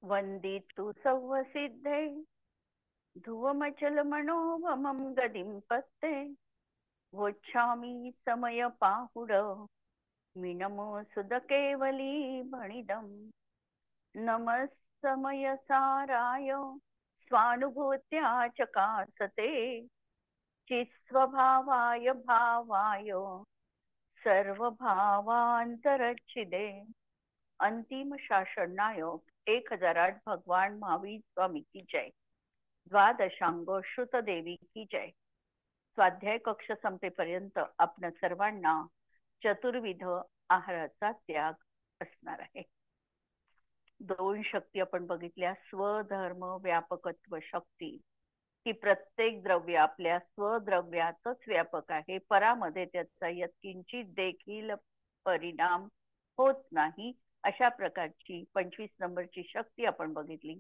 वन्दितु सौवसिद्धे ध्रुवमचलमनोभमं गदिं पत्ते वोच्छामि समयपाहुड मिनमो सुदकेवली भणिदम् नमः समयसाराय स्वानुभूत्या चकासते चित्स्वभावाय भावाय सर्वभावांतरच्छिदे। अंतिम शासन नायक 1008 भगवान महावीर स्वामी की जय। द्वादशांग श्रुत देवी की जय। स्वाध्याय कक्ष संपेपर्यंत आपण सर्वांना चतुर्विध आहाराचा त्याग असणार आहे। दोन शक्ती आपण बघितल्या, स्वधर्म व्यापकत्व शक्ती, की प्रत्येक द्रव्य आपल्या स्वद्रव्यातच व्यापक आहे, परामध्ये त्याचा यत्किंचित देखील परिणाम होत नाही, अशा प्रकारची 25 नंबरची शक्ती आपण बघितली।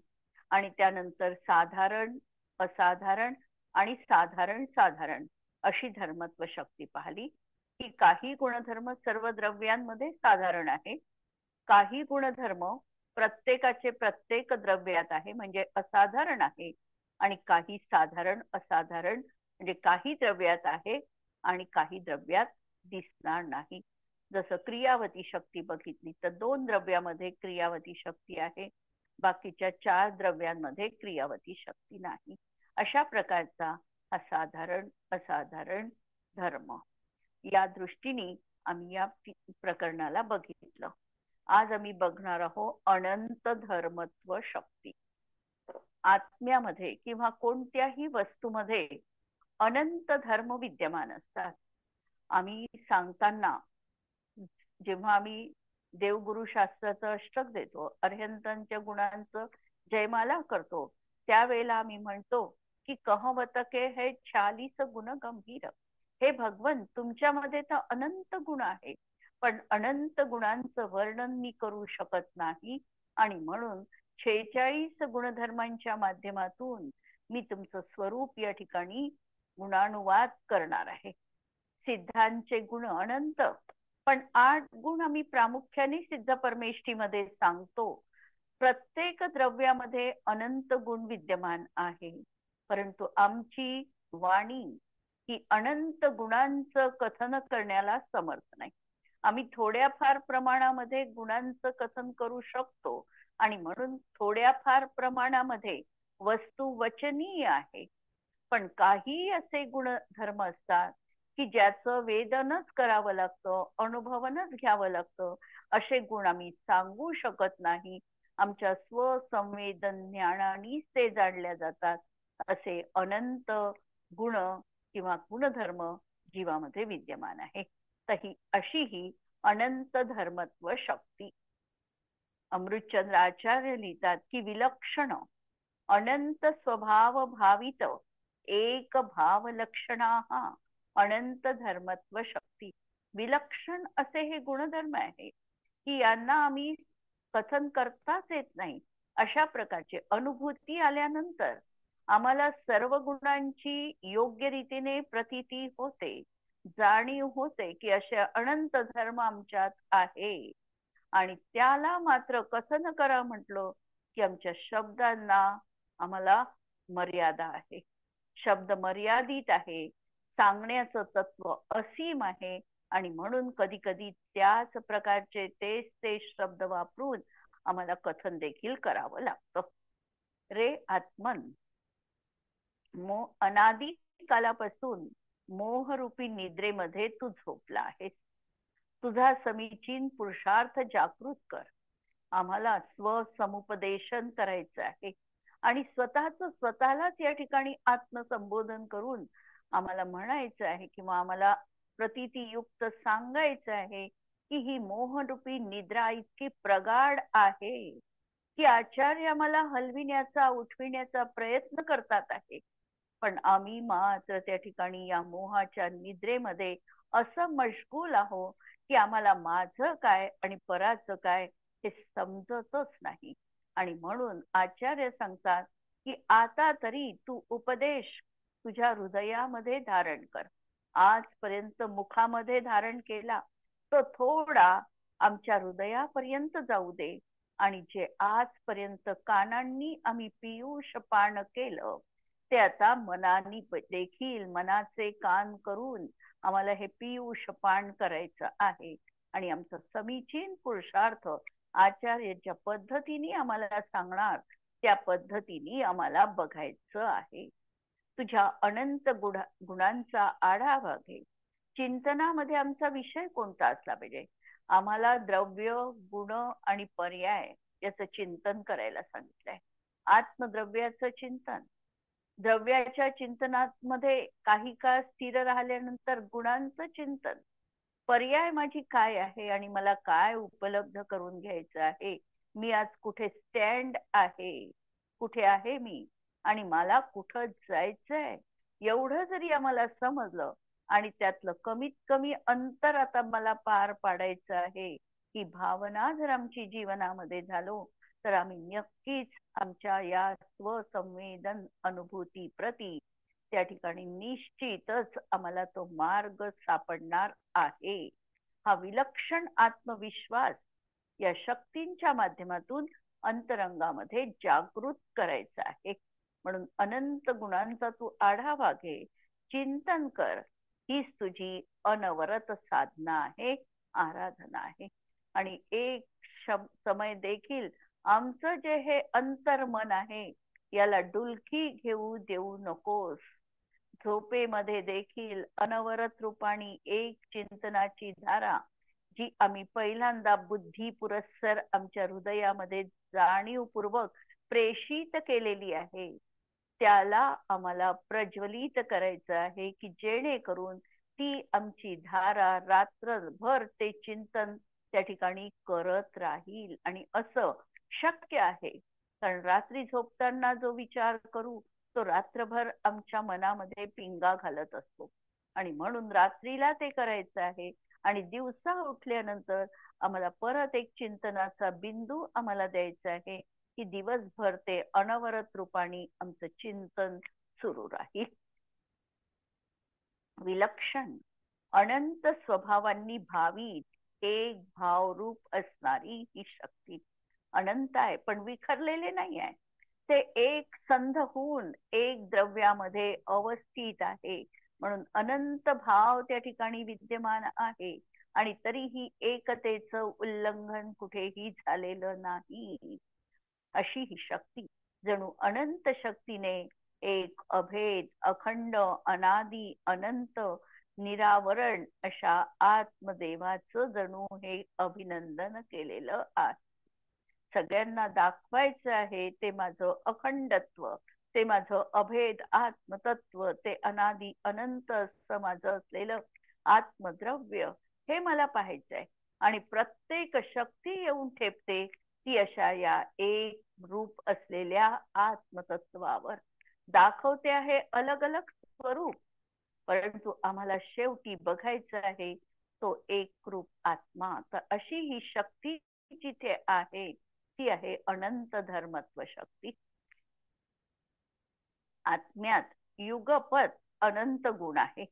आणि त्यानंतर साधारण, असाधारण आणि साधारण साधारण अशी धर्मत्व शक्ती पाहिली, की काही गुणधर्म सर्व द्रव्यांमध्ये साधारण आहे, काही गुणधर्म प्रत्येकाचे प्रत्येक द्रव्यात आहे म्हणजे असाधारण आहे, आणि काही साधारण असाधारण म्हणजे काही द्रव्यात आहे आणि काही द्रव्यात दिसणार नाही। जसं क्रियावती शक्ती बघितली तर 2 द्रव्यामध्ये क्रियावती शक्ती आहे, बाकीच्या 4 द्रव्यांमध्ये क्रियावती शक्ती नाही। अशा प्रकारचा असाधारण असाधारण धर्म, या दृष्टीने आम्ही या प्रकरणाला बघितलं। आज आम्ही बघणार आहोत अनंत धर्मत्व शक्ती। आत्म्यामध्ये किंवा कोणत्याही वस्तूमध्ये अनंत धर्म विद्यमान असतात। आम्ही सांगताना जेव्हा आम्ही देवगुरु शास्त्राचं अष्टक देतो, अर्हंतांच्या गुणांचं जयमाला करतो, त्यावेळेला आम्ही म्हणतो की कहवतके हे 46 गुण गंभीर। हे भगवन, तुमच्यामध्ये तर अनंत गुण आहे, पण अनंत गुणांचं वर्णन मी करू शकत नाही, आणि म्हणून 46 गुणधर्मांच्या माध्यमातून मी तुमचं स्वरूप या ठिकाणी गुणानुवाद करणार आहे। सिद्धांचे गुण अनंत, पण 8 गुण आम्ही प्रामुख्याने सिद्ध परमेष्ठीमध्ये सांगतो। प्रत्येक द्रव्यामध्ये अनंत गुण विद्यमान आहे, परंतु आमची वाणी ही अनंत गुणांचं कथन करण्याला समर्थ नाही। आम्ही थोड्याफार प्रमाणामध्ये गुणांचं कथन करू शकतो, आणि म्हणून थोड्याफार प्रमाणामध्ये वस्तू वचनीय आहे, पण काही असे गुणधर्म असतात की ज्याचं वेदनच करावं लागतं, अनुभवनच घ्यावं लागतं, असे गुण आम्ही सांगू शकत नाही। आमच्या स्वसंवेदन ज्ञानानेच ते जाणल्या जातात। असे अनंत गुण किंवा गुणधर्म जीवामध्ये विद्यमान आहे। तही अशी ही अनंत धर्मत्व शक्ती। अमृतचंद्र आचार्य लिहितात की विलक्षण अनंत स्वभाव भावित एक भाव लक्षणाः अनंत धर्मत्व शक्ती। विलक्षण असे हे गुणधर्म आहे की यांना आम्ही कथन करताच येत नाही। अशा प्रकारचे अनुभूती आल्यानंतर आम्हाला सर्व गुणांची योग्य रीतीने प्रतीती होते, जाणीव होते की असे अनंत धर्म आमच्यात आहे, आणि त्याला मात्र कथन करा म्हटलं की आमच्या शब्दांना आम्हाला मर्यादा आहे। शब्द मर्यादित आहे, सांगण्याचं तत्व असीम आहे, आणि म्हणून कधी कधी त्याच प्रकारचे ते शब्द वापरून आम्हाला कथन देखील करावं लागतं। रे आत्मन, अनादी कालापासून मोहरूपी निद्रेमध्ये तू झोपला आहेस। तुझा समीचीन पुरुषार्थ जागृत कर। आम्हाला स्वसमुपदेशन करायचं आहे, आणि स्वतःलाच या ठिकाणी आत्मसंबोधन करून आम्हाला म्हणायचं आहे, किंवा आम्हाला प्रतीतियुक्त सांगायचं आहे की ही मोहरूपी निद्रा इतकी प्रगाढ आहे की आचार्य आम्हाला हलविण्याचा, उठविण्याचा प्रयत्न करतात आहे, पण आम्ही मात्र त्या ठिकाणी या मोहाच्या निद्रेमध्ये असं मशगूल आहोत की आम्हाला माझं काय आणि पराचं काय हे समजतच नाही। आणि म्हणून आचार्य सांगतात की आता तरी तू उपदेश तुझ्या हृदयामध्ये धारण कर। आजपर्यंत मुखामध्ये धारण केला, तो थोडा आमच्या हृदयापर्यंत जाऊ दे, आणि जे आजपर्यंत कानांनी आम्ही पियुष पान केलं ते आता मनाने देखील मनाचे कान करून आम्हाला हे पियुष पान करायचं आहे. आणि आमचं समीचीन पुरुषार्थ आचार्य ज्या पद्धतीने आम्हाला सांगणार त्या पद्धतीने आम्हाला बघायचं आहे. तुझ्या अनंत गुणांचा आढावा घे. चिंतनामध्ये आमचा विषय कोणता असला पाहिजे? आम्हाला द्रव्य, गुण आणि पर्याय याचं चिंतन करायला सांगितलंय. आत्मद्रव्याचं चिंतन, द्रव्याच्या चिंतनामध्ये काही काळ स्थिर राहिल्यानंतर गुणांचं चिंतन, पर्याय माझी काय आहे आणि मला काय उपलब्ध करून घ्यायचं आहे, मी आज कुठे स्टँड आहे, कुठे आहे मी आणि मला कुठं जायचंय, एवढं जरी आम्हाला समजलं आणि त्यातलं कमीत कमी अंतर आता मला पार पाडायचं आहे, ही भावना जर आमची जीवनामध्ये झालो तर आम्ही नक्कीच आमच्या या स्वसंवेदन अनुभूती प्रती त्या ठिकाणी निश्चितच आम्हाला तो मार्ग सापडणार आहे. हा विलक्षण आत्मविश्वास या शक्तींच्या माध्यमातून अंतरंगामध्ये जागृत करायचा आहे. म्हणून अनंत गुणांचा तू आढावा घे, चिंतन कर. हीच तुझी अनवरत साधना आहे, आराधना आहे. आणि एक समय देखील आमचं जे हे अंतर्मन आहे याला डुलकी घेऊ देऊ नकोस. झोपेमध्ये देखील अनवरत रूपाने एक चिंतनाची धारा जी आम्ही पहिल्यांदा बुद्धी पुरस्सर आमच्या हृदयामध्ये जाणीवपूर्वक प्रेषित केलेली आहे त्याला आम्हाला प्रज्वलित करायचं आहे की जेणेकरून ती आमची धारा रात्रभर ते चिंतन त्या ठिकाणी करत राहील. आणि असं शक्य आहे कारण रात्री झोपताना जो विचार करू तो रात्रभर आमच्या मनामध्ये पिंगा घालत असतो आणि म्हणून रात्रीला ते करायचं आहे आणि दिवसा उठल्यानंतर आम्हाला परत एक चिंतनाचा बिंदू आम्हाला द्यायचा आहे की दिवसभर ते अनवरत रूपाने आमचं चिंतन सुरू राहील. विलक्षण अनंत स्वभावांनी भावित एक भावरूप असणारी ही शक्ती अनंत आहे पण विखरलेले नाही आहे. ते एक संध होऊन एक द्रव्यामध्ये अवस्थित आहे म्हणून अनंत भाव त्या ठिकाणी विद्यमान आहे आणि तरीही एकतेचं उल्लंघन कुठेही झालेलं नाही. अशी ही शक्ती जणू अनंत शक्तीने एक अभेद अखंड अनादी अनंत निरावरण अशा आत्मदेवाचं जणू हे अभिनंदन केलेलं आहे. सगळ्यांना दाखवायचं आहे ते माझं अखंडत्व, ते माझं अभेद आत्मतत्व, ते अनादी अनंत असं माझं असलेलं आत्मद्रव्य हे मला पाहायचंय आणि प्रत्येक शक्ती येऊन ठेपते ती अशा या एक रूप असलेल्या आत्मतत्वावर. दाखवते आहे अलग अलग स्वरूप परंतु आम्हाला शेवटी बघायचं आहे तो एक रूप आत्मा. तर अशी ही शक्ती जिथे आहे ती आहे अनंत धर्मत्व शक्ती. आत्म्यात युगपत अनंत गुण आहे.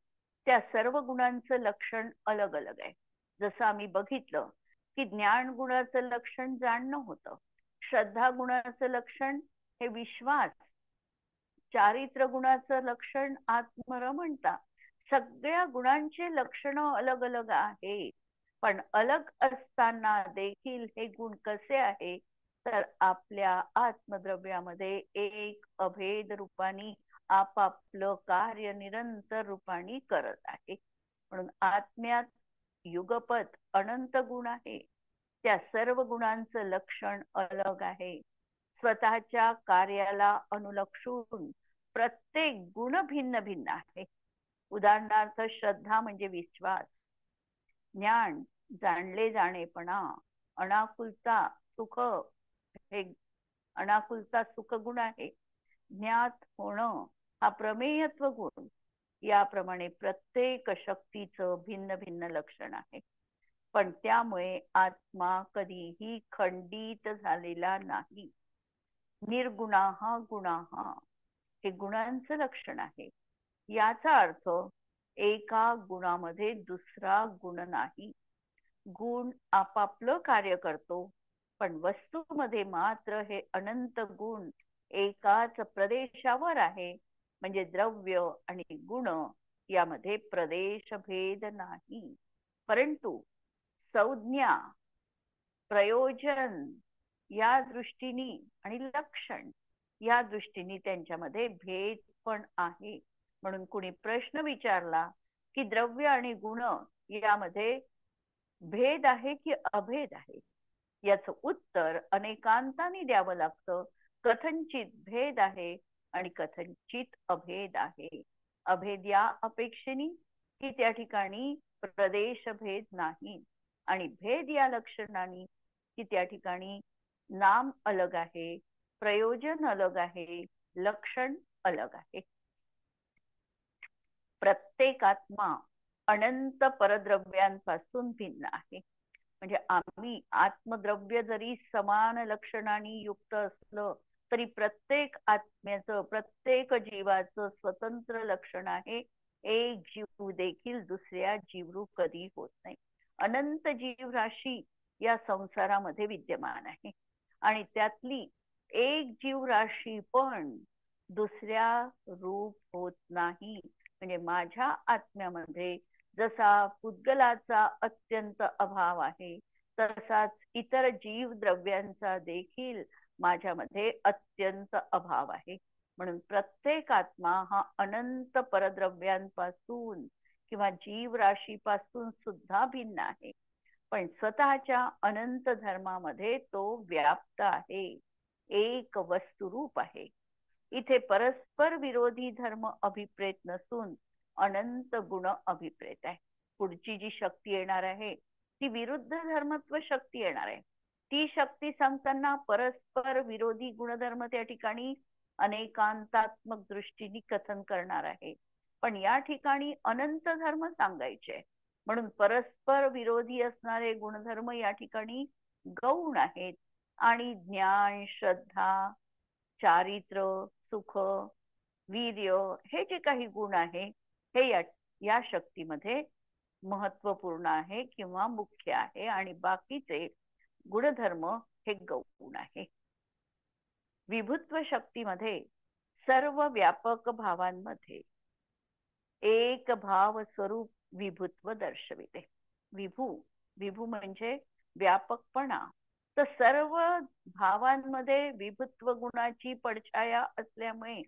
त्या सर्व गुणांचं लक्षण अलग अलग आहे. जसं आम्ही बघितलं की ज्ञान गुणाचं लक्षण जाणणं होतं, श्रद्धा गुणाचं लक्षण हे विश्वास, चारित्र्य गुणाचं लक्षण आत्मरमणता. सगळ्या गुणांचे लक्षण अलग अलग आहे पण अलग असताना देखील हे गुण कसे आहे तर आपल्या आत्मद्रव्यामध्ये एक अभेद रूपाने आपापलं कार्य निरंतर रूपाने करत आहे. म्हणून आत्म्यात युगपत अनंत गुण आहे. त्या सर्व गुणांचं लक्षण अलग आहे. स्वतःच्या कार्याला अनुलक्षून प्रत्येक गुण भिन्न भिन्न आहे. उदाहरणार्थ श्रद्धा म्हणजे विश्वास, ज्ञान जाणले जाणेपणा, अनाकुलता सुख हे अनाकुलता सुख गुण आहे. ज्ञात होणं हा प्रमेयत्व गुण. याप्रमाणे प्रत्येक शक्तीचं भिन्न भिन्न लक्षण आहे पण त्यामुळे आत्मा कधीही खंडित झालेला नाही. निर्गुणाः गुणाः हे गुणांचं लक्षण आहे. याचा अर्थ एका गुणामध्ये दुसरा गुण नाही. गुण आपापलं कार्य करतो पण वस्तूमध्ये मात्र हे अनंत गुण एकाच प्रदेशावर आहे. म्हणजे द्रव्य आणि गुण यामध्ये प्रदेश भेद नाही, परंतु संज्ञा, प्रयोजन या दृष्टीने आणि लक्षण या दृष्टीने त्यांच्यामध्ये भेद पण आहे. म्हणून कुणी प्रश्न विचारला की द्रव्य आणि गुण यामध्ये भेद आहे की अभेद आहे, याचं उत्तर अनेकांतांनी द्यावं लागतं. कथनचित भेद आहे आणि कथनचित अभेद आहे. अभेद या अपेक्षेने की त्या ठिकाणी प्रदेश भेद नाही, आणि भेद या लक्षणाने की त्या ठिकाणी नाम अलग आहे, प्रयोजन अलग आहे, लक्षण अलग आहे. प्रत्येक आत्मा अनंत परद्रव्यांपासून भिन्न आहे. म्हणजे आम्ही आत्मद्रव्य जरी समान लक्षणांनी युक्त असलं तरी प्रत्येक आत्म्याचं, प्रत्येक जीवाचं स्वतंत्र लक्षण आहे. एक जीव देखील दुसऱ्या जीवरूप कधी होत नाही. अनंत जीव राशी या संसारामध्ये विद्यमान आहे, आणि त्यातली एक जीव राशी पण दुसऱ्या रूप होत नाही. म्हणजे माझ्या आत्म्यामध्ये जसा पुद्गलाचा अत्यंत अभाव आहे, तसाच इतर जीव द्रव्यांचा देखील माझ्यामध्ये अत्यंत अभाव आहे. म्हणून प्रत्येक आत्मा हा अनंत परद्रव्यांपासून किंवा जीव राशीपासून सुद्धा भिन्न आहे, पण स्वतःच्या अनंत धर्मामध्ये तो व्याप्त आहे, एक वस्तुरूप आहे. इथे परस्पर विरोधी धर्म अभिप्रेत नसून अनंत गुण अभिप्रेत आहे. पुढची जी शक्ती येणार आहे ती विरुद्ध धर्मत्व शक्ती येणार आहे. ती शक्ती सांगताना परस्पर विरोधी गुणधर्म त्या ठिकाणी अनेकांतात्मक दृष्टीने कथन करणार आहे, पण या ठिकाणी अनंत धर्म सांगायचे. म्हणून परस्पर विरोधी असणारे गुणधर्म या ठिकाणी गौण आहेत, आणि ज्ञान, श्रद्धा, चारित्र, सुख, वीर्य हे जे काही गुण आहे हे या शक्तीमध्ये महत्वपूर्ण आहे किंवा मुख्य आहे, आणि बाकीचे गुणधर्म हे गौण आहे. विभुत्व शक्तीमध्ये सर्व व्यापक भावांमध्ये एक भाव स्वरूप विभुत्व दर्शविते. विभू विभू म्हणजे व्यापकपणा. तर सर्व भावांमध्ये विभुत्व गुणाची पडछाया असल्यामुळे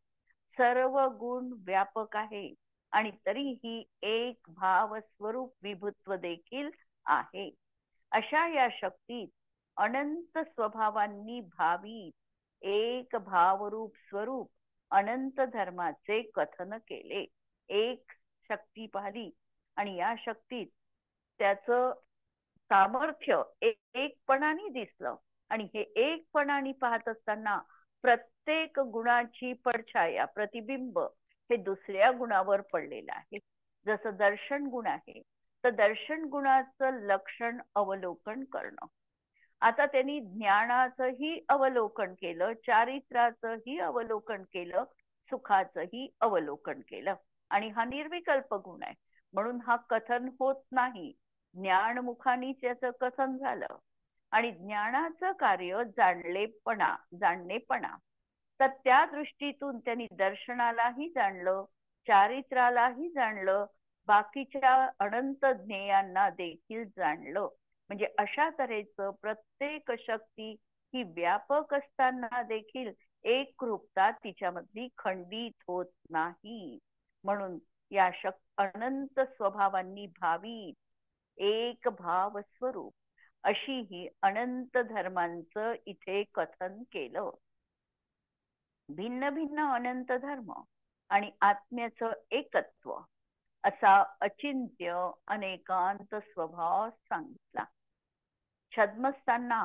सर्व गुण व्यापक आहे, आणि तरीही एक भाव स्वरूप विभुत्व देखील आहे. अशा या शक्तीत अनंत स्वभावांनी भावी एक भावरूप स्वरूप अनंत धर्माचे कथन केले. एक शक्ती पाहिली आणि या शक्तीत त्याचं सामर्थ्य एकपणाने दिसलं, आणि हे एकपणाने पाहत असताना प्रत्येक गुणाची पडछाया, प्रतिबिंब हे दुसऱ्या गुणावर पडलेलं आहे. जसं दर्शन गुण आहे, तर दर्शन गुणाचं लक्षण अवलोकन करणं. आता त्यांनी ज्ञानाचंही अवलोकन केलं, चारित्राचंही अवलोकन केलं, सुखाचंही अवलोकन केलं, आणि हा निर्विकल्प गुण आहे. म्हणून हा कथन होत नाही. ज्ञानमुखाने त्याचं कथन झालं, आणि ज्ञानाचं कार्य जाणलेपणा. तर त्या दृष्टीतून त्यांनी दर्शनालाही जाणलं, चारित्रालाही जाणलं, बाकीच्या अनंत ज्ञेयांना देखील जाणलं. म्हणजे अशा तऱ्हेचं प्रत्येक शक्ती ही व्यापक असताना देखील एकरूपता तिच्यामधली खंडित होत नाही. म्हणून या अनंत स्वभावांनी भावी एक भाव स्वरूप अशी ही अनंत धर्मांचं इथे कथन केलं. भिन्न भिन्न अनंत धर्म आणि आत्म्याचं एकत्व असा अचिंत्य अनेकांत स्वभाव सांगितला. छद्मस्थांना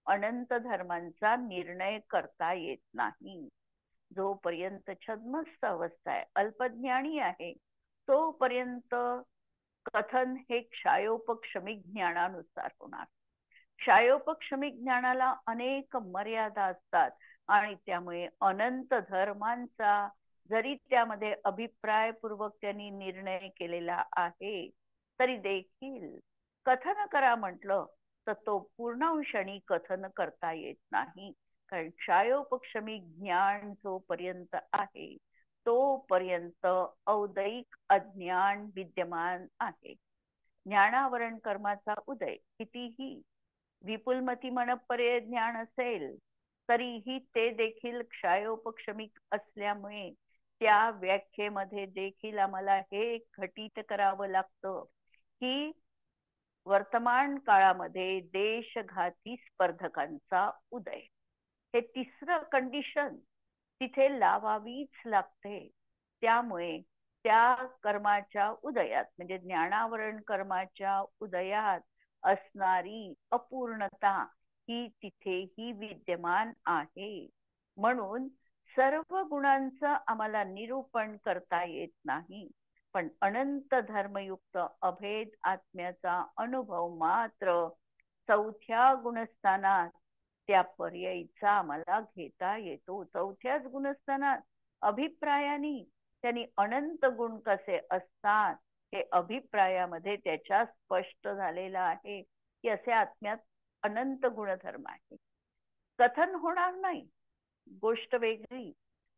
अनंत धर्मांचा निर्णय करता येत नाही. जोपर्यंत छद्मस्थ अवस्था आहे, अल्पज्ञानी आहे, तोपर्यंत कथन हे क्षायोपक्षमिक ज्ञानानुसार होणार. क्षायोपक्षमिक ज्ञानाला अनेक मर्यादा असतात, आणि त्यामुळे अनंत धर्मांचा जरी त्यामध्ये अभिप्रायपूर्वक त्यांनी निर्णय केलेला आहे, तरी देखील कथन करा म्हटलं तर तो पूर्णांशाने कथन करता येत नाही. कारण क्षायोपक्षमी ज्ञान जोपर्यंत आहे तोपर्यंत औदैक अज्ञान विद्यमान आहे. ज्ञानावरण कर्माचा उदय कितीही विपुलमती मनपर्यय ज्ञान असेल तरीही ते देखील क्षायोपक्षमिक असल्यामुळे त्या व्याख्येमध्ये देखील आम्हाला हे घटित करावं लागतं की वर्तमान काळामध्ये देशघाती स्पर्धकांचा उदय, हे तिसरं कंडिशन तिथे लावावीच लागते. त्यामुळे त्या कर्माच्या उदयात म्हणजे ज्ञानावरण कर्माच्या उदयात असणारी अपूर्णता ही तिथेही विद्यमान आहे. म्हणून सर्व गुणांचं आम्हाला निरूपण करता येत नाही, पण अनंत धर्मयुक्त अभेद आत्म्याचा अनुभव मात्र चौथ्या गुणस्थानात त्या पर्यायीचा आम्हाला घेता येतो. चौथ्याच गुणस्थानात अभिप्रायाने त्यांनी अनंत गुण कसे असतात हे अभिप्रायामध्ये त्याच्या स्पष्ट झालेलं आहे की असे आत्म्यात अनंत गुणधर्म आहे. कथन होणार नाही, गोष्ट वेगळी,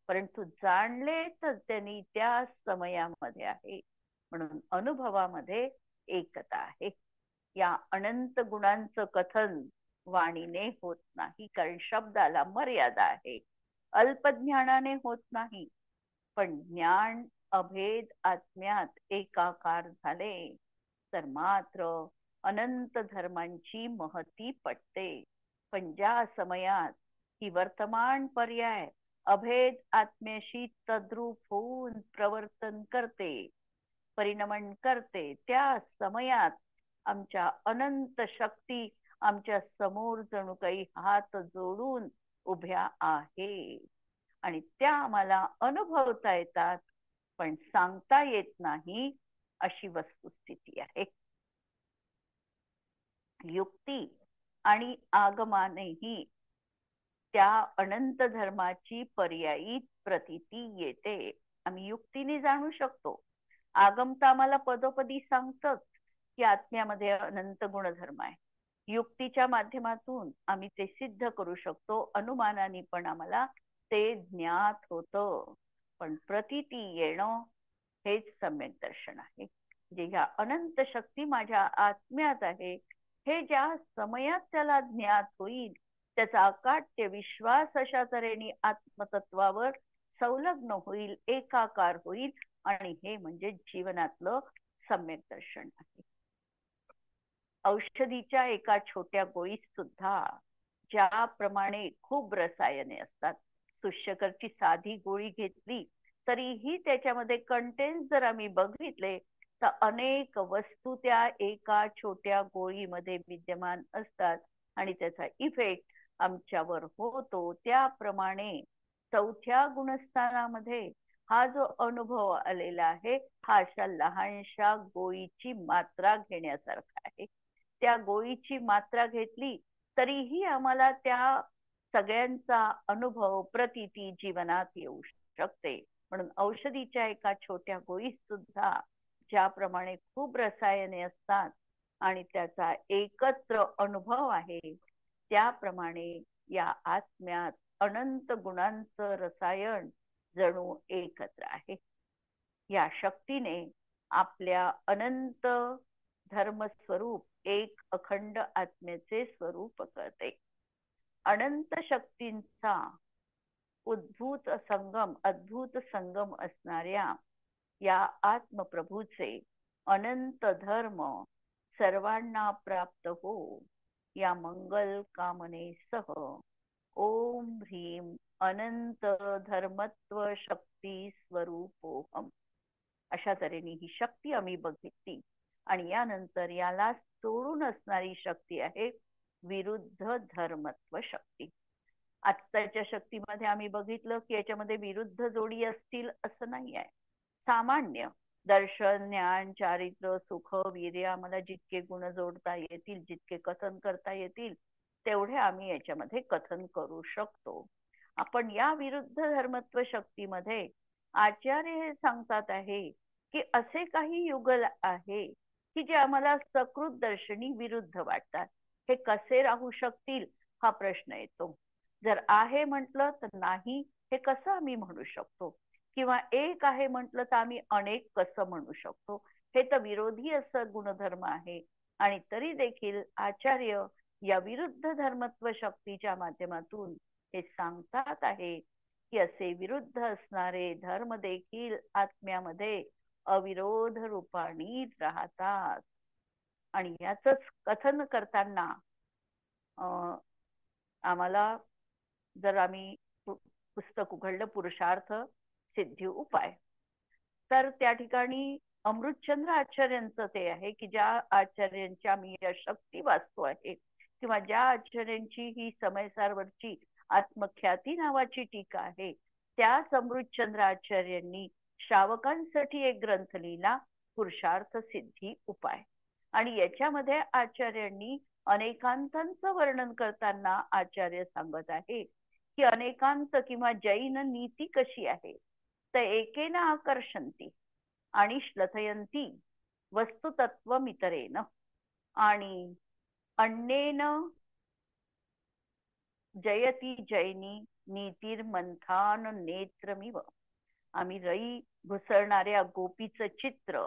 परंतु जाणले तर त्यांनी त्या समयामध्ये आहे. म्हणून अनुभवामध्ये एकता आहे. या अनंत गुणांचं कथन वाणीने होत नाही, कारण शब्दाला मर्यादा आहे. अल्पज्ञानाने होत नाही, पण ज्ञान अभेद आत्म्यात एकाकार झाले तर मात्र अनंत धर्मांची महती पटते. पण ज्या समयात ही वर्तमान पर्याय अभेद आत्म्याशी तद्रूप होऊन प्रवर्तन करते, परिणमन करते, त्या समयात आमच्या अनंत शक्ती आमच्या समोर जणू काही हात जोडून उभ्या आहे आणि त्या आम्हाला अनुभवता येतात, पण सांगता येत नाही, अशी वस्तुस्थिती आहे. युक्ती आणि आगमानेही त्या अनंत धर्माची पर्यायी प्रतीती येते. आम्ही युक्तीने जाणू शकतो. आगम तर आम्हाला पदोपदी सांगतच की आत्म्यामध्ये अनंत गुणधर्म आहे. युक्तीच्या माध्यमातून आम्ही ते सिद्ध करू शकतो. अनुमानाने पण आम्हाला ते ज्ञात होतं. पण प्रतीती येणं हेच सम्यक दर्शन आहे. जे ह्या अनंत शक्ती माझ्या आत्म्यात आहे हे ज्या समयात त्याला ज्ञात होईल त्याचा अकाट्य विश्वास अशा तऱ्हेने आत्मतत्वावर संलग्न होईल, एकाकार होईल आणि हे म्हणजे जीवनातलं सम्यक दर्शन आहे. औषधीच्या एका छोट्या गोळीत सुद्धा ज्याप्रमाणे खूप रसायने असतात, सुश्यकरची साधी गोळी घेतली तरीही त्याच्यामध्ये कंटेन्स जर आम्ही बघितले तर अनेक वस्तू त्या एका छोट्या गोळीमध्ये विद्यमान असतात आणि त्याचा इफेक्ट आमच्यावर होतो. त्याप्रमाणे चौथ्या गुणस्थानामध्ये हा जो अनुभव आलेला आहे हा अशा लहानशा गोळीची मात्रा घेण्यासारखा आहे. त्या गोळीची मात्रा घेतली तरीही आम्हाला त्या सगळ्यांचा अनुभव प्रतीती जीवनात येऊ शकते. म्हणून औषधीच्या एका छोट्या गोळीत सुद्धा ज्याप्रमाणे खूप रसायने असतात आणि त्याचा एकत्र अनुभव आहे, त्याप्रमाणे या आत्म्यात अनंत गुणांचं रसायन जणू एकत्र आहे. या शक्तीने आपल्या अनंत धर्मस्वरूप एक अखंड आत्म्याचे स्वरूप करते. अनंत शक्तींचा अद्भुत संगम असणाऱ्या या आत्मप्रभूचे अनंत धर्म सर्वांना प्राप्त हो या मंगल कामनेसह ओम ह्रीम अनंत धर्मत्व शक्ती स्वरूपोहम, अशा तऱ्हेने ही शक्ती आम्ही बघितली. आणि यानंतर याला सोडून असणारी शक्ती आहे विरुद्ध धर्मत्व शक्ती. आत्ताच्या शक्तीमध्ये आम्ही बघितलं की याच्यामध्ये विरुद्ध जोडी असतील असं नाही आहे. सामान्य दर्शन, ज्ञान, चारित्र्य, सुख, वीर्य आम्हाला जितके गुण जोडता येतील, जितके कथन करता येतील तेवढे आम्ही याच्यामध्ये कथन करू शकतो. आपण या विरुद्ध धर्मत्व शक्तीमध्ये आचार्य हे सांगतात आहे की असे काही युगल आहे की जे आम्हाला सकृत दर्शनी विरुद्ध वाटतात. हे कसे राहू शकतील हा प्रश्न येतो. जर आहे म्हटलं तर नाही हे कसं आम्ही म्हणू शकतो, किंवा एक आहे म्हटलं तर आम्ही अनेक कसं म्हणू शकतो. हे तर विरोधी असं गुणधर्म आहे. आणि तरी देखील आचार्य या विरुद्ध धर्मत्व शक्तीच्या माध्यमातून हे सांगतात आहे की असे विरुद्ध असणारे धर्म देखील आत्म्यामध्ये अविरोध रूपाने राहतात. आणि याच कथन करताना आम्हाला, जर आम्ही पुस्तक उघडलं पुरुषार्थ सिद्धी उपाय, तर त्या ठिकाणी अमृतचंद्र आचार्यांचं ते आहे की ज्या आचार्यांच्या मी या शक्ती वाचतो आहे, किंवा ज्या आचार्यांची ही समयसारवरची आत्मख्याती नावाची टीका आहे, त्याच अमृतचंद्र आचार्यांनी श्रावकांसाठी एक ग्रंथ लिहिला, पुरुषार्थ सिद्धी उपाय. आणि याच्यामध्ये आचार्यांनी अनेकांतांचं वर्णन करताना आचार्य सांगत आहे की अनेकांत किंवा जैन नीती कशी आहे, तर एकेन आकर्षंती आणि श्लथयंती वस्तुतत्वमितरेन आणि अन्येन जयती जैनी नीतिर्मंथान नेत्रमिव. आम्ही रई घुसळणाऱ्या गोपीचं चित्र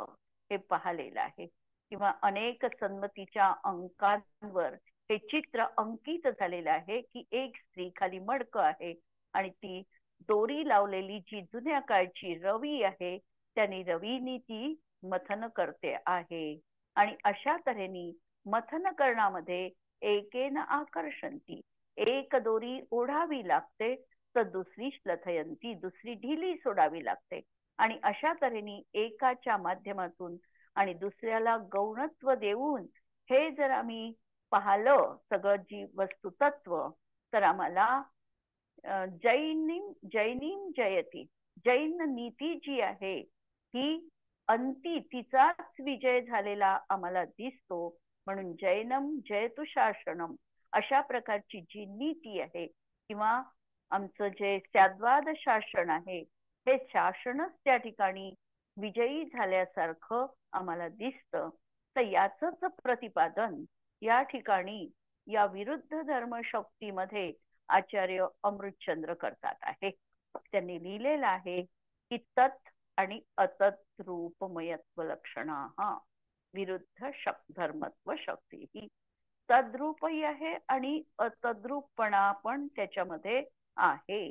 हे पाहिलेलं आहे, किंवा अनेक सन्मतीच्या अंकांवर हे चित्र अंकित झालेलं आहे की एक स्त्री खाली मडकं आहे आणि ती दोरी लावलेली जी जुन्या काळची रवी आहे त्याने रवीनी ती मथन करते आहे. आणि अशा तऱ्हेने मथन करण्यामध्ये एकेन आकर्षंती, एक दोरी ओढावी लागते तर दुसरी श्लथयंती, दुसरी ढिली सोडावी लागते. आणि अशा तऱ्हेने एकाच्या माध्यमातून आणि दुसऱ्याला गौणत्व देऊन हे जर आम्ही पाहिलं सगळं जी वस्तुतत्व, तर आम्हाला जैनीम जयती, जैन नीती जी आहे ही अंती तिचाच विजय झालेला आम्हाला दिसतो. म्हणून जैनम जयतु शासनम अशा प्रकारची जी नीती आहे, किंवा आमचं जे स्याद्वाद शासन आहे, हे शासनच त्या ठिकाणी विजयी झाल्यासारखं आम्हाला दिसतं. तर याचंच प्रतिपादन या ठिकाणी या विरुद्ध धर्मशक्तीमध्ये आचार्य अमृतचंद्र करतात आहे. त्यांनी लिहिलेलं आहे की तत् आणि अतत् रूपमयत्व लक्षणा विरुद्ध धर्मत्व शक्ती ही तद्रूपही आहे आणि अतद्रूपपणा पण त्याच्यामध्ये आहे.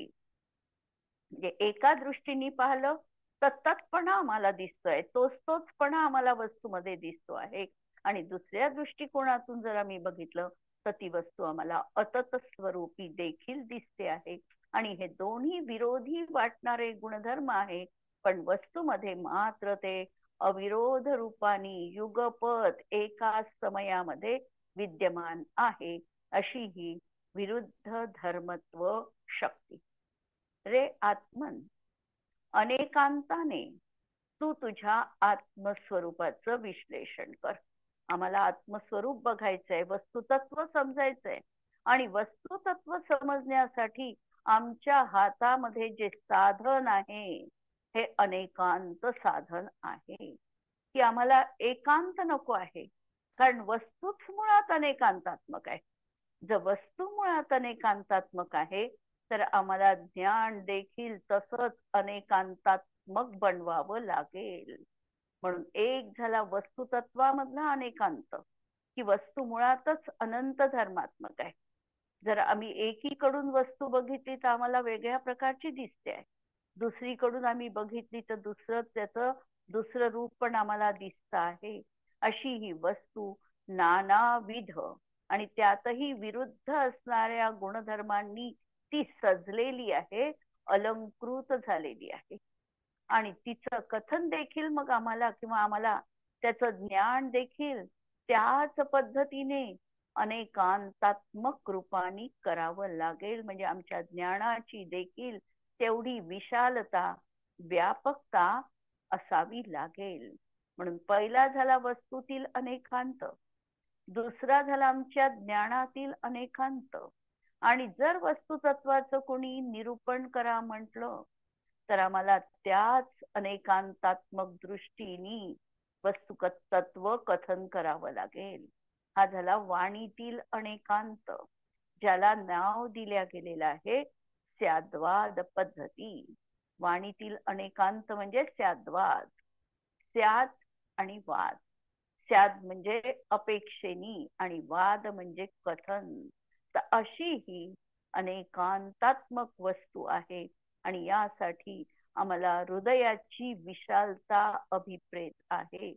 म्हणजे एका दृष्टीने पाहिलं तर तत्पणा आम्हाला दिसतोय, तोचपणा आम्हाला वस्तूमध्ये दिसतो आहे. आणि दुसऱ्या दृष्टिकोनातून जर आम्ही बघितलं तर ती वस्तू आम्हाला अतत स्वरूपी देखील दिसते आहे. आणि हे दोन्ही विरोधी वाटणारे गुणधर्म आहे, पण वस्तूमध्ये मात्र ते अविरोध रूपाने युगपत एकाच समयामध्ये विद्यमान आहे. अशी ही विरुद्ध धर्मत्व शक्ती. रे आत्मन, अनेकांताने तू तुझ्या आत्मस्वरूपाचं विश्लेषण कर. आम्हाला आत्मस्वरूप बघायचंय, वस्तुतत्व समजायचंय. आणि वस्तुतत्व समजण्यासाठी आमच्या हातामध्ये जे साधन आहे हे अनेकांत साधन आहे, की आम्हाला एकांत नको आहे, कारण वस्तूच मुळात अनेकांतात्मक आहे. जर वस्तू मुळात अनेकांतात्मक आहे तर आम्हाला ज्ञान देखील तसंच अनेकांतात्मक बनवावं लागेल. म्हणून एक झाला वस्तुतत्वामधला अनेकांत, की वस्तू मुळातच अनंत धर्मात्मक आहे. जर आम्ही एकीकडून वस्तू बघितली तर आम्हाला वेगळ्या प्रकारची दिसते आहे, दुसरीकडून आम्ही बघितली तर त्याचं दुसरं रूप पण आम्हाला दिसत आहे. अशी ही वस्तू नानाविध आणि त्यातही विरुद्ध असणाऱ्या गुणधर्मांनी ती सजलेली आहे, अलंकृत झालेली आहे. आणि तिचं कथन देखील मग आम्हाला, किंवा आम्हाला त्याचं ज्ञान देखील त्याच पद्धतीने अनेकांतात्मक रूपाने करावं लागेल. म्हणजे आमच्या ज्ञानाची देखील तेवढी विशालता, व्यापकता असावी लागेल. म्हणून पहिला झाला वस्तूतील अनेकांत, दुसरा झाला आमच्या ज्ञानातील अनेकांत. आणि जर वस्तुतत्वाचं कोणी निरूपण करा म्हटलं तर आम्हाला त्याच अनेकांतात्मक दृष्टीने वस्तुतत्व कथन करावं लागेल. हा झाला वाणीतील अनेकांत, ज्याला नाव दिल्या गेलेलं आहे स्याद्वाद पद्धती. वाणीतील अनेकांत म्हणजे स्याद्वाद. स्याद आणि वाद. स्याद म्हणजे अपेक्षेनी आणि वाद म्हणजे कथन. तर अशी ही अनेकांतात्मक वस्तू आहे आणि यासाठी आम्हाला हृदयाची विशालता अभिप्रेत आहे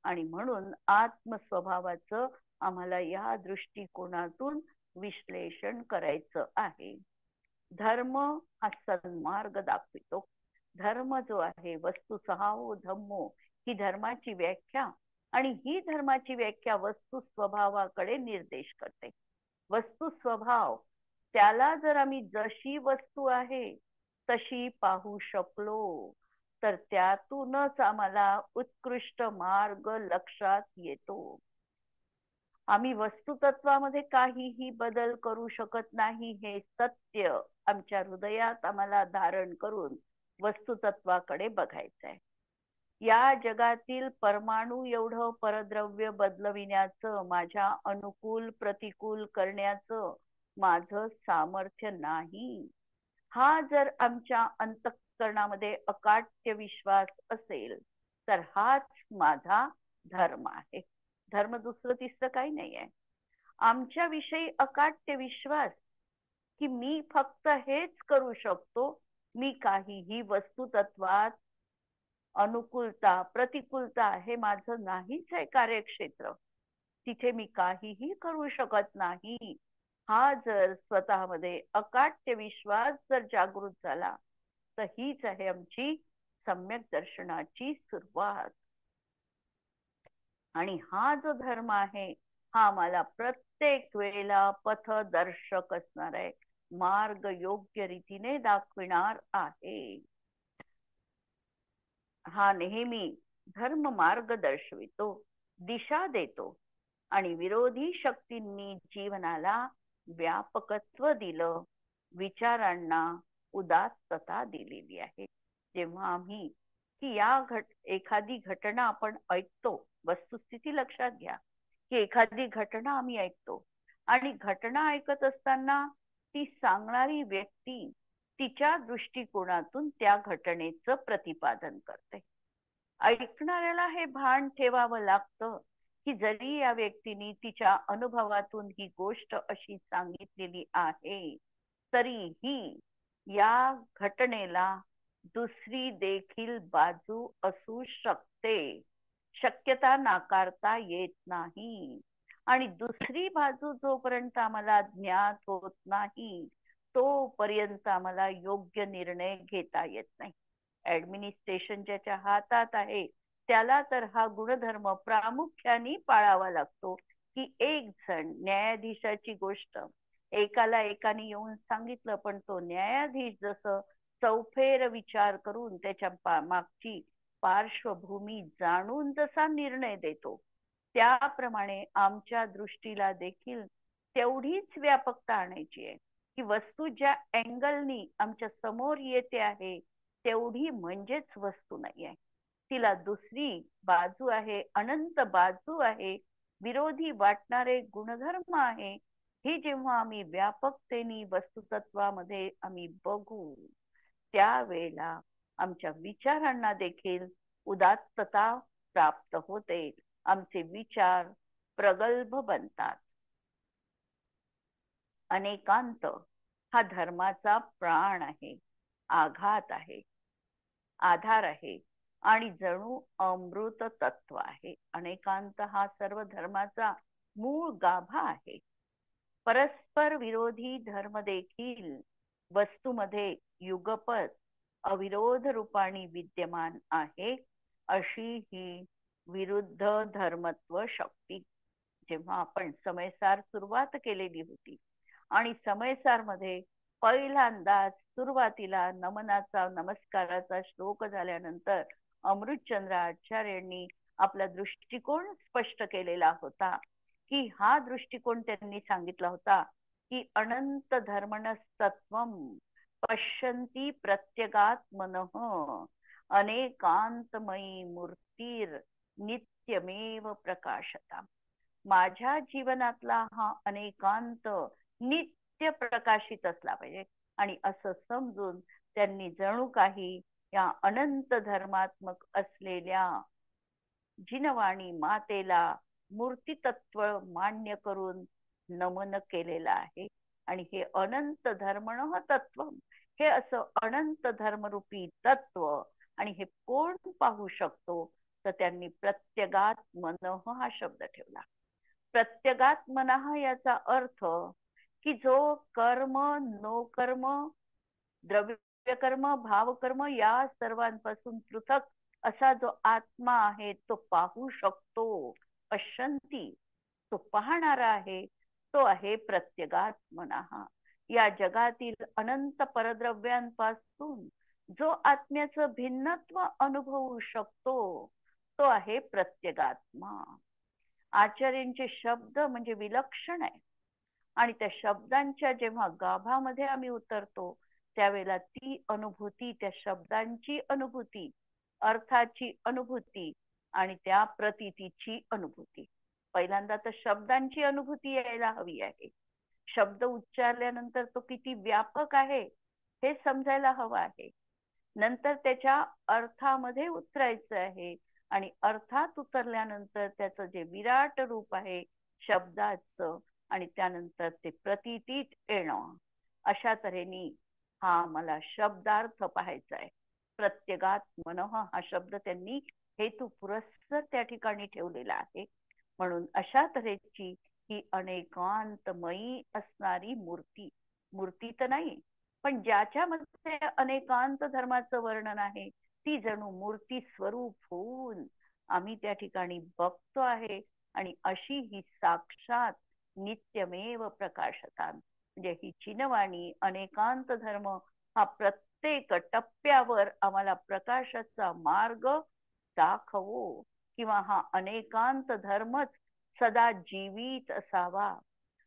आणि म्हणून आत्मस्वभावाचं आम्हाला या दृष्टिकोनातून विश्लेषण करायचं आहे. धर्म हा सन्मार्ग दाखवितो. धर्म जो आहे वस्तुसहावो धम्मो ही धर्माची व्याख्या आणि ही धर्माची व्याख्या वस्तू स्वभावाकडे निर्देश करते. वस्तू स्वभाव त्याला जर आम्ही जशी वस्तू आहे तशी पाहू शकलो तर त्यातूनच आम्हाला उत्कृष्ट मार्ग लक्षात येतो. आम्ही वस्तुतत्वामध्ये काहीही बदल करू शकत नाही हे सत्य आमच्या हृदयात आम्हाला धारण करून वस्तुतत्वाकडे बघायचंय. या जगातील परमाणू एवढं परद्रव्य बदलविण्याचं, माझ्या अनुकूल प्रतिकूल करण्याचं माझं सामर्थ्य नाही. हा जर आमच्या अंतःकरणामध्ये अकाट्य विश्वास असेल तर हाच माझा धर्म आहे. धर्म दुसरं तिसरं काही नाही आहे. आमच्या विषयी अकाट्य विश्वास की मी फक्त हेच करू शकतो, मी काहीही वस्तुतत्वात अनुकूलता प्रतिकूलता हे माझं नाहीच आहे कार्यक्षेत्र, तिथे मी काहीही करू शकत नाही. हा जर स्वतःमध्ये अकाट्य विश्वास जर जागृत झाला तर हीच आहे आमची सम्यक दर्शनाची सुरुवात. आणि हा जो धर्म आहे हा आम्हाला प्रत्येक वेळेला पथदर्शक असणार आहे, मार्ग योग्य रीतीने दाखविणार आहे. हा नेहमी धर्म मार्ग दर्शवितो, दिशा देतो आणि विरोधी शक्तींनी जीवनाला व्यापकत्व दिलं, विचारांना उदात्तता दिलेली आहे. जेव्हा आम्ही की एखादी घटना आपण ऐकतो, वस्तुस्थिती लक्षात घ्या की एखादी घटना आम्ही ऐकतो आणि घटना ऐकत असताना ती सांगणारी व्यक्ती तिच्या दृष्टिकोनातून त्या घटनेचं प्रतिपादन करते. ऐकणाऱ्याला हे भान ठेवावं लागतं की जरी या व्यक्तीने तिच्या अनुभवातून ही गोष्ट अशी सांगितलेली आहे तरीही या घटनेला दुसरी देखील बाजू असू शकते, शक्यता नाकारता येत नाही. आणि दुसरी बाजू जोपर्यंत आम्हाला ज्ञात होत नाही तोपर्यंत आम्हाला योग्य निर्णय घेता येत नाही. ऍडमिनिस्ट्रेशन ज्याच्या हातात आहे त्याला तर हा गुणधर्म प्रामुख्याने पाळावा लागतो की एक जण न्यायाधीशाची गोष्ट एकाने येऊन सांगितलं पण तो न्यायाधीश जसं चौफेर विचार करून त्याच्या मागची पार्श्वभूमी जाणून जसा निर्णय देतो त्याप्रमाणे आमच्या दृष्टीला देखील तेवढीच व्यापकता आणायची आहे की वस्तू ज्या अँगलनी आमच्या समोर येते आहे तेवढी म्हणजेच वस्तू नाही आहे, तिला दुसरी बाजू आहे, अनंत बाजू आहे, विरोधी वाटणारे गुणधर्म आहे. हे जेव्हा आम्ही व्यापकतेने वस्तुतत्वामध्ये आम्ही बघू त्यावेळेला आमच्या विचारांना देखील उदात्तता प्राप्त होते, आमचे विचार प्रगल्भ बनतात. अनेकांत हा धर्माचा प्राण आहे, आघात आहे, आधार आहे आणि जणू अमृत तत्व आहे. अनेकांत हा सर्व धर्माचा मूळ गाभा आहे. परस्पर विरोधी धर्म देखील वस्तूमध्ये युगपत अविरोध रूपाने विद्यमान आहे. अशी ही विरुद्ध धर्मत्व शक्ती जेव्हा आपण समयसार सुरुवात केलेली होती आणि समयसार मध्ये पहिल्यांदाच सुरुवातीला नमनाचा नमस्काराचा श्लोक झाल्यानंतर अमृतचंद्र आचार्यांनी आपला दृष्टिकोन स्पष्ट केलेला होता की हा दृष्टिकोन त्यांनी सांगितला होता की अनंत धर्मणस्तत्वम पश्यन्ति प्रत्यगात्मनः अनेकांतमयी मूर्तीर नित्यमेव प्रकाशता. माझ्या जीवनातला हा अनेकांत नित्य प्रकाशित असला पाहिजे. आणि असं समजून त्यांनी जणू काही या अनंत धर्मात्मक असलेल्या जिनवाणी मातेला मूर्तितत्व मान्य करून नमन केलेलं आहे. आणि हे अनंत धर्मण तत्व, हे असं अनंत धर्मरूपी तत्व, आणि हे कोण पाहू शकतो, तर त्यांनी प्रत्यगात मनः हा शब्द ठेवला. प्रत्यगात मनः याचा अर्थ की जो कर्म, नो कर्म, द्रव्य कर्म, भाव कर्म या सर्वांपासून पृथक असा जो आत्मा आहे तो पाहू शकतो, पश्यंती, तो पाहणारा आहे, तो आहे प्रत्यगात्मनः. या जगातील अनंत परद्रव्यांपासून जो आत्म्याचं भिन्नत्व अनुभवू शकतो, तो आहे प्रत्यगात्मा. आचार्यांचे शब्द म्हणजे विलक्षण आहे. आणि त्या शब्दांच्या जेव्हा गाभामध्ये आम्ही उतरतो, त्यावेळेला ती अनुभूती, त्या शब्दांची अनुभूती, अर्थाची अनुभूती आणि त्या प्रतीतीची अनुभूती, पहिल्यांदा तर शब्दांची अनुभूती यायला हवी आहे. शब्द उच्चारल्यानंतर तो किती व्यापक आहे हे समजायला हवं आहे. नंतर त्याच्या अर्थामध्ये उतरायचं आहे. आणि अर्थात उतरल्यानंतर त्याचं जे विराट रूप आहे शब्दाचं, आणि त्यानंतर ते प्रतीतीत येणं, अशा तऱ्हेने हा मला शब्दार्थ पाहायचा आहे. प्रत्यगात मनः हा शब्द त्यांनी हेतू पुरस्सर त्या ठिकाणी ठेवलेला आहे. म्हणून अशा तऱ्हेची ही अनेकांतमयी असणारी मूर्ती, मूर्ती तर नाही पण ज्याच्यामध्ये अनेकांत धर्माचं वर्णन आहे, ती जणू मूर्ती स्वरूप होऊन आम्ही त्या ठिकाणी बघतो आहे. आणि अशी ही साक्षात नित्यमेव प्रकाशता, म्हणजे ही चिनवाणी अनेकांत धर्म हा प्रत्येक टप्प्यावर आम्हाला प्रकाशाचा मार्ग दाखवो, किंवा हा अनेकांत धर्मच सदा जीवित असावा,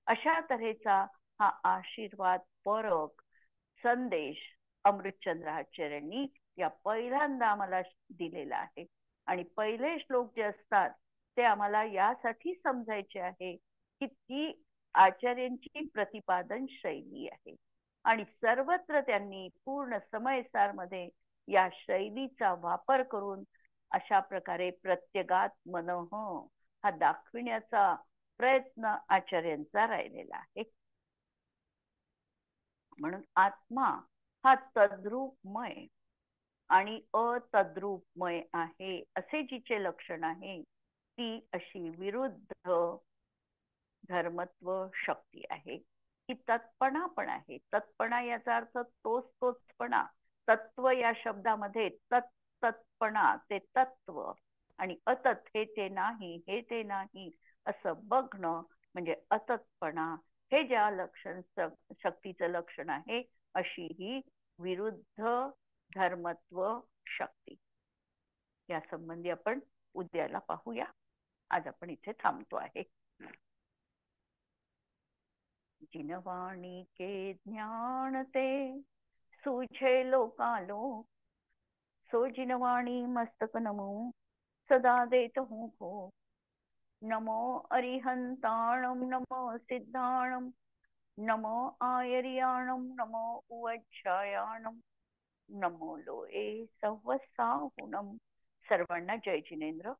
अशा तऱ्हेचा हा आशीर्वाद परक संदेश अमृतचंद्राचार्यांनी या पहिल्यांदा आम्हाला दिलेला आहे. आणि पहिले श्लोक जे असतात ते आम्हाला यासाठी समजायचे आहे की ती आचार्यांची प्रतिपादन शैली आहे. आणि सर्वत्र त्यांनी पूर्ण समयसार मध्ये या शैलीचा वापर करून अशा प्रकारे प्रत्यगात मनः हा दाखविण्याचा प्रयत्न आचार्यांचा राहिलेला आहे. म्हणून आत्मा हा तद्रूपमय आणि अतद्रूपमय आहे असे जिचे लक्षण आहे, ती अशी विरुद्ध धर्मत्व शक्ती आहे. ही तत्पणा पण आहे. तत्पणा याचा अर्थ तोच तोचपणा. तत्व या शब्दामध्ये तत्पणा ते तत्व, आणि अतत हे ते नाही, हे ते नाही असं बघणं म्हणजे अतत्पणा. हे ज्या लक्षण शक्तीचं लक्षण आहे, अशी ही विरुद्ध धर्मत्व शक्ती. या संबंधी आपण उद्याला पाहूया. आज आपण इथे थांबतो आहे. जिनवाणी के ज्ञान ते सूझे लोकालोक, सो जिनवाणी मस्तक नमो सदा देत हूँ को. नमो अरिहंताणम नमो सिद्धाणम नमो आयर्याणम नमो उवज्जायाणम नमो लोए सवसाहुणम. सर्वांना जय जिनेंद्र.